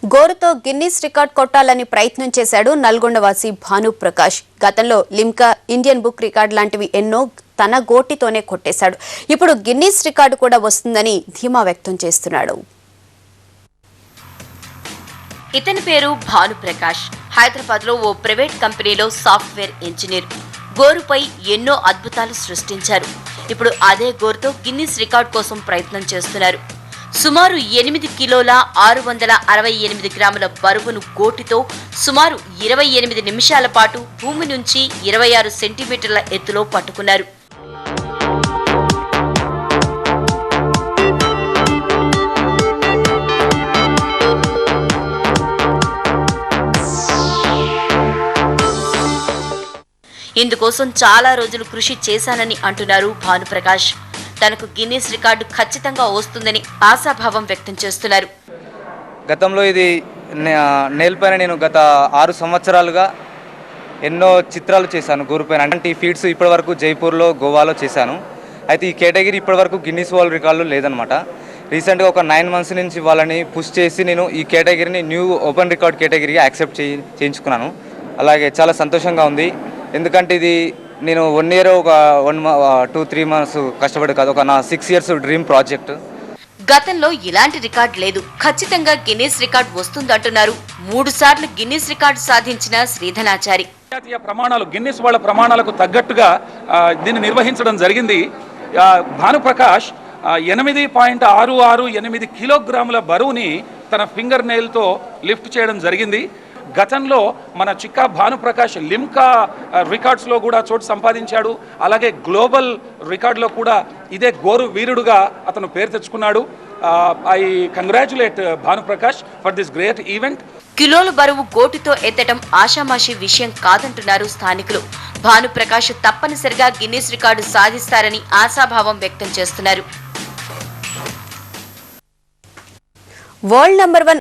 గోరుతో Guinness record కొట్టాలని ప్రయత్నం చేశాడు నల్గొండవాసి భానుప్రకాష్. గతంలో లిమ్కా, ఇండియన్ బుక్ రికార్డ్ లాంటివి ఎన్నో తన గోటితోనే కొట్టేశాడు. ఇప్పుడు గిన్నిస్ రికార్డు కూడా వస్తుందని ధీమా వ్యక్తం చేస్తున్నాడు. ఇతని పేరు భానుప్రకాష్. హైదరాబాద్ లో ఓ ప్రైవేట్ కంపెనీలో సాఫ్ట్వేర్ ఇంజనీర్. గోరుపై ఎన్నో అద్భుతాలు సృష్టించారు. ఇప్పుడు అదే గోరుతో గిన్నిస్ రికార్డ్ కోసం ప్రయత్నం చేస్తున్నారు. సుమారు 8 కిలోల 668 గ్రాముల బరువును గోటితో సుమారు 28 నిమిషాల పాటు భూమి నుంచి 26 సెంటీమీటర్ల ఎత్తులో పట్టుకున్నారు. ఇందుకోసం చాలా రోజులు కృషి చేశానని అంటున్నారు భానుప్రకాష్. తనకు గిన్నిస్ రికార్డు ఖచ్చితంగా వస్తుందని ఆశాభావం వ్యక్తం చేస్తున్నారు. గతంలో ఇది నేల్ పైన నేను గత 6 సంవత్సరాలుగా ఎన్నో చిత్రాలు చేశాను. గోరు పైన అంటే ఈ ఫీడ్స్ ఇప్పటివరకు జైపూర్లో, గోవాలో చేశాను. అయితే ఈ కేటగిరీ ఇప్పటివరకు గిన్నిస్ వరల్డ్ రికార్డులు లేదనమాట. రీసెంట్గా ఒక 9 మంత్స్ నుంచి వాళ్ళని పుష్ చేసి నేను ఈ కేటగిరీని న్యూ ఓపెన్ రికార్డ్ కేటగిరీగా యాక్సెప్ట్ చేయించుకున్నాను. అలాగే చాలా సంతోషంగా ఉంది. ఎందుకంటే ఇది నేను 1 ఇయర్ ఒక 2-3 మంత్స్ కష్టపడి కాదు, ఒక నా 6 ఇయర్స్ డ్రీమ్ ప్రాజెక్ట్. గతంలో ఇలాంటి రికార్డు లేదు. ఖచ్చితంగా గిన్నిస్ రికార్డు వస్తుందంటున్నారు 3 సార్లు గిన్నిస్ రికార్డు సాధించిన శ్రీధనాచారి. జాతీయ ప్రమాణాలు, గిన్నిస్ వాళ్ళ ప్రమాణాలకు తగ్గట్టుగా దీన్ని నిర్వహించడం జరిగింది. భానుప్రకాష్ 8.668 కిలోగ్రాముల బరువుని తన ఫింగర్ నెయిల్తో లిఫ్ట్ చేయడం జరిగింది. గతంలో మన చిక్కా భానుప్రకాష్ లిమ్కా రికార్డ్స్లో కూడా చోటు సంపాదించాడు. అలాగే గ్లోబల్ రికార్డులో కూడా ఇదే గోరు వీరుడుగా అతను పేరు తెచ్చుకున్నాడు. I congratulate Bhanuprakash for this great event. కిలోల బరువు గోటితో ఎత్తడం ఆషామాషి విషయం కాదంటున్నారు స్థానికులు. భానుప్రకాష్ తప్పనిసరిగా గిన్నిస్ రికార్డు సాధిస్తారని ఆశాభావం వ్యక్తం చేస్తున్నారు. World number 1